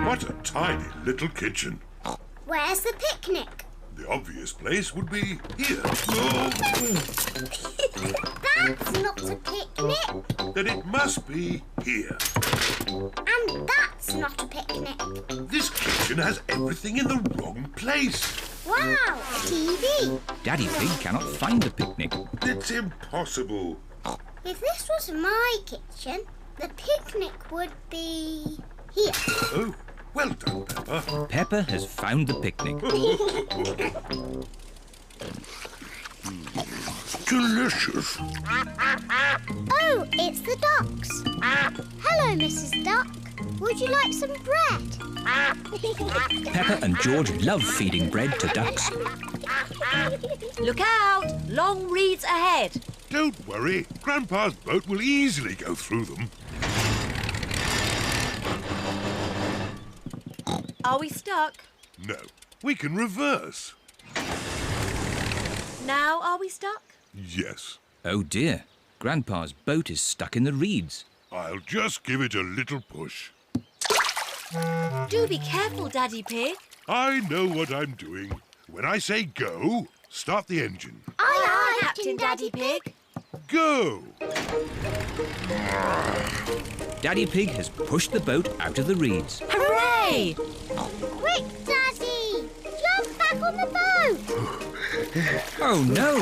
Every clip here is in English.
What a tiny little kitchen. Where's the picnic? The obvious place would be here. That's not a picnic. Then it must be here. And that's not a picnic. This kitchen has everything in the wrong place. Wow, a TV. Daddy Pig cannot find the picnic. It's impossible. If this was my kitchen, the picnic would be here. Oh, well done, Peppa. Peppa has found the picnic. Delicious. Oh, it's the ducks. Hello, Mrs. Duck. Would you like some bread? Peppa and George love feeding bread to ducks. Look out! Long reeds ahead. Don't worry. Grandpa's boat will easily go through them. Are we stuck? No, we can reverse. Now are we stuck? Yes. Oh dear, Grandpa's boat is stuck in the reeds. I'll just give it a little push. Do be careful, Daddy Pig. I know what I'm doing. When I say go, start the engine. Aye, aye, Captain Daddy Pig. Go! Daddy Pig has pushed the boat out of the reeds. Hooray! Quick, Daddy! Jump back on the boat! Oh no,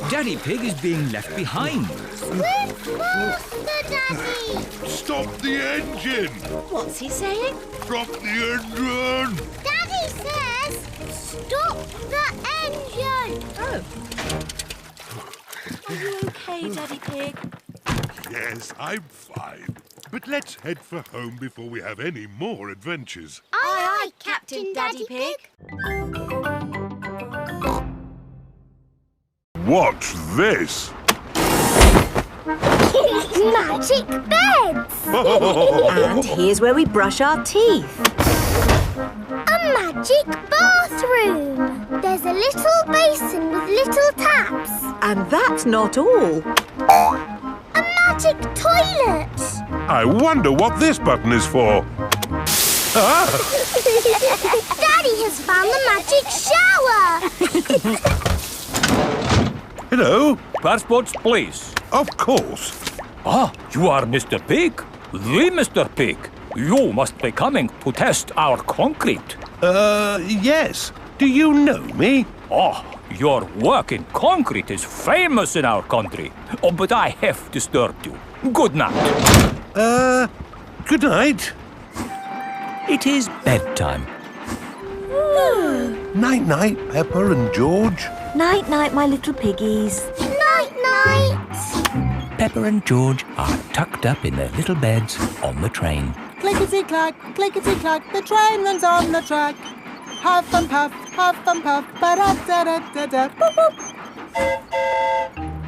Daddy Pig is being left behind. Swim faster, Daddy! Stop the engine! What's he saying? Stop the engine! Daddy says, stop the engine! Oh. Are you okay, Daddy Pig? Yes, I'm fine. But let's head for home before we have any more adventures. Aye, aye, Captain Daddy Pig. What's this? Magic beds! And here's where we brush our teeth. A magic bathroom! There's a little basin with little taps. And that's not all. A magic toilet! I wonder what this button is for. Ah! Daddy has found the magic shower! Hello? Passports, please. Of course. Ah, you are Mr. Pig? The Mr. Pig. You must be coming to test our concrete. Yes. Do you know me? Ah, your work in concrete is famous in our country. Oh, but I have disturbed you. Good night. Good night. It is bedtime. Night-night, Peppa and George. Night-night, my little piggies. Night-night! Peppa and George are tucked up in their little beds on the train. Clickety-clack, clickety-clack, the train runs on the track. Huff and puff, ba-da-da-da-da, boop, boop.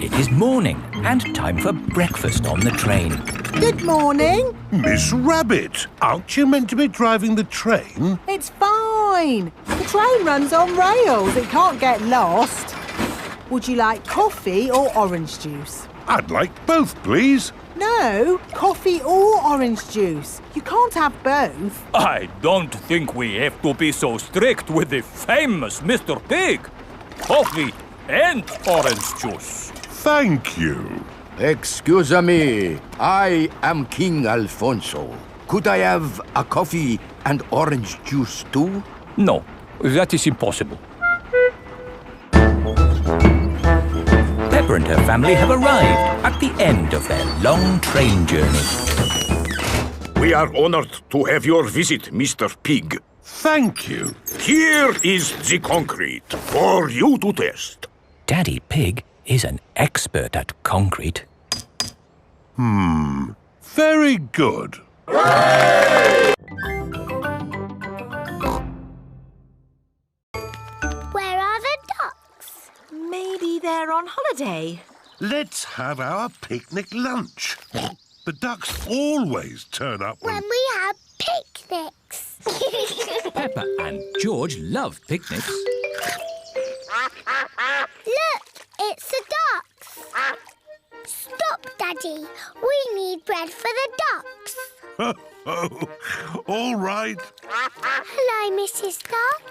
It is morning and time for breakfast on the train. Good morning. Miss Rabbit, aren't you meant to be driving the train? It's fine. The train runs on rails. It can't get lost. Would you like coffee or orange juice? I'd like both, please. No, coffee or orange juice. You can't have both. I don't think we have to be so strict with the famous Mr. Pig. Coffee and orange juice. Thank you. Excuse me, I am King Alfonso. Could I have a coffee and orange juice too? No, that is impossible. Peppa and her family have arrived at the end of their long train journey. We are honored to have your visit, Mr. Pig. Thank you. Here is the concrete for you to test. Daddy Pig is an expert at concrete. Very good. Where are the ducks? Maybe they're on holiday. Let's have our picnic lunch. The ducks always turn up When we have picnics. Peppa and George love picnics. Look, it's the ducks. Stop, Daddy. We need bread for the ducks. All right. Hello, Mrs. Duck.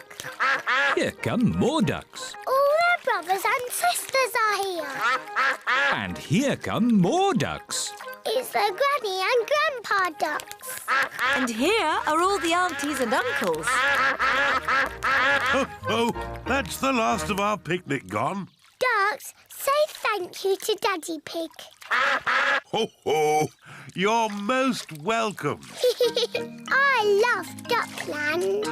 Here come more ducks. All their brothers and sisters are here. And here come more ducks. It's the Granny and Grandpa ducks. And here are all the aunties and uncles. That's the last of our picnic gone. Ducks, say thank you to Daddy Pig. Ho, ho. You're most welcome. I love Duckland.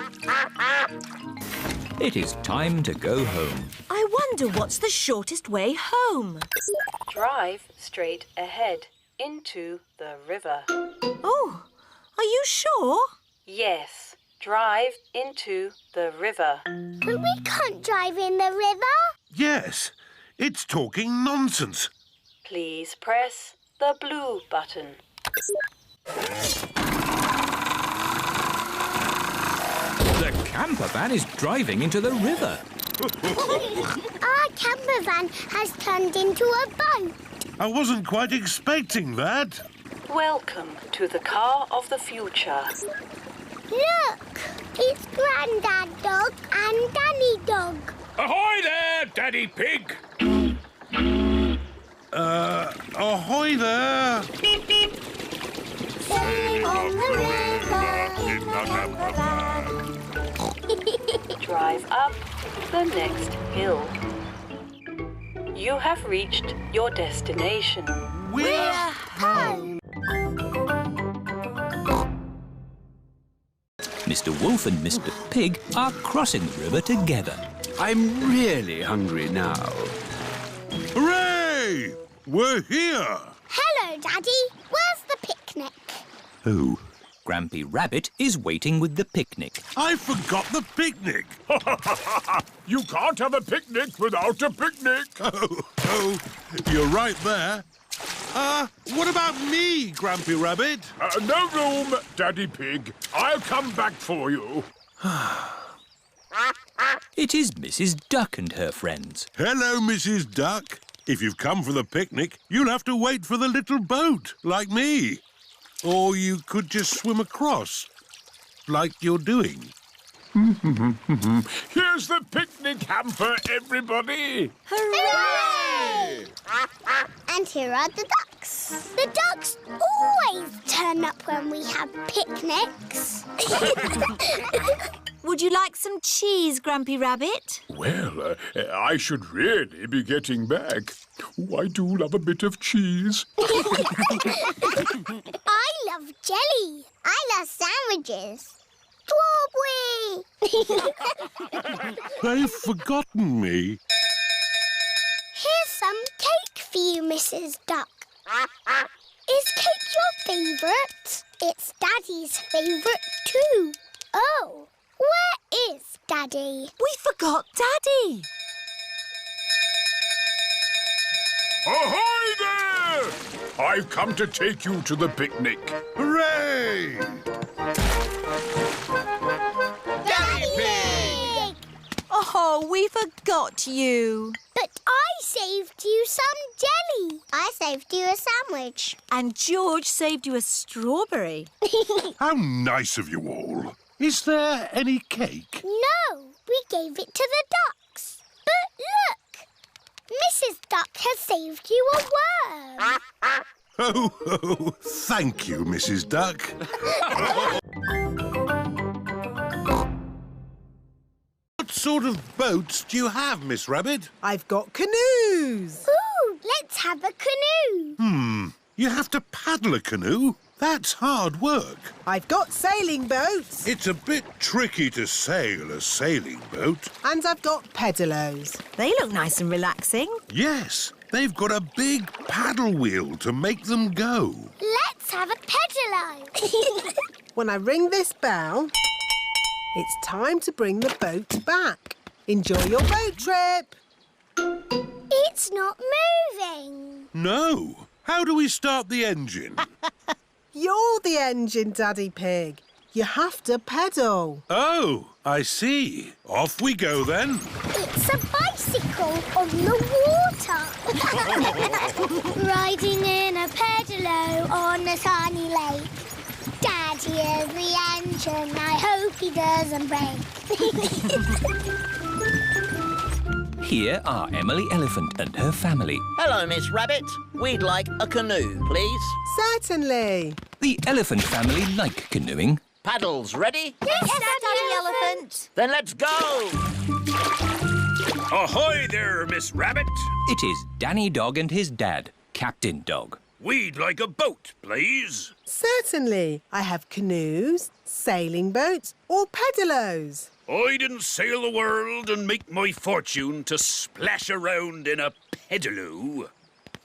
It is time to go home. I wonder what's the shortest way home. Drive straight ahead into the river. Oh, are you sure? Yes, drive into the river. But we can't drive in the river. Yes, it's talking nonsense. Please press the blue button. The campervan is driving into the river. Our campervan has turned into a boat. I wasn't quite expecting that. Welcome to the car of the future. Look, it's Grandad Dog and Danny Dog. Ahoy there, Daddy Pig! Ahoy there. Sailing on the river in the campervan. Drive up the next hill. You have reached your destination. We're home. Mr. Wolf and Mr. Pig are crossing the river together. I'm really hungry now. Hooray! We're here. Hello, Daddy. Where's the picnic? Oh, Grampy Rabbit is waiting with the picnic. I forgot the picnic. You can't have a picnic without a picnic. Oh, you're right there. What about me, Grampy Rabbit? No room, Daddy Pig. I'll come back for you. It is Mrs. Duck and her friends. Hello, Mrs. Duck. If you've come for the picnic, you'll have to wait for the little boat, like me. Or you could just swim across, like you're doing. Here's the picnic hamper, everybody. Hooray! And here are the ducks. The ducks always turn up when we have picnics. Would you like some cheese, Grampy Rabbit? Well, I should really be getting back. Oh, I do love a bit of cheese. I love jelly. I love sandwiches. Strawberry! They've forgotten me. Here's some cake for you, Mrs. Duck. Is cake your favourite? It's Daddy's favourite too. Oh, where is Daddy? We forgot Daddy. Ahoy there! I've come to take you to the picnic. Hooray! Daddy Pig! Oh, we forgot you. But I saved you some jelly. I saved you a sandwich. And George saved you a strawberry. How nice of you all. Is there any cake? No, we gave it to the ducks. But look, Mrs. Duck has saved you a worm. Oh, thank you, Mrs. Duck. What sort of boats do you have, Miss Rabbit? I've got canoes. Ooh, let's have a canoe. You have to paddle a canoe? That's hard work. I've got sailing boats. It's a bit tricky to sail a sailing boat. And I've got pedalos. They look nice and relaxing. Yes, they've got a big paddle wheel to make them go. Let's have a pedalo. When I ring this bell, it's time to bring the boat back. Enjoy your boat trip. It's not moving. No. How do we start the engine? You're the engine, Daddy Pig. You have to pedal. Oh, I see. Off we go then. It's a bicycle on the water. Riding in a pedalo on a sunny lake. fortune. I hope he doesn't break. Here are Emily Elephant and her family. Hello, Miss Rabbit. We'd like a canoe, please. Certainly. The elephant family like canoeing. Paddles ready? Yes, Daddy Elephant. Then let's go! Ahoy there, Miss Rabbit. It is Danny Dog and his dad, Captain Dog. We'd like a boat, please. Certainly. I have canoes, sailing boats or pedalos. I didn't sail the world and make my fortune to splash around in a pedaloo.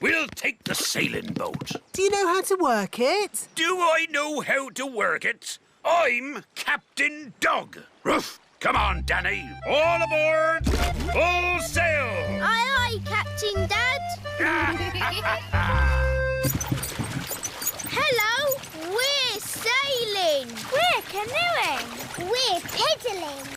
We'll take the sailing boat. Do you know how to work it? Do I know how to work it? I'm Captain Dog. Ruff! Come on, Danny. All aboard. Full sail. Aye, aye, Captain Dad. Hello, we're sailing. We're canoeing. We're pedaling.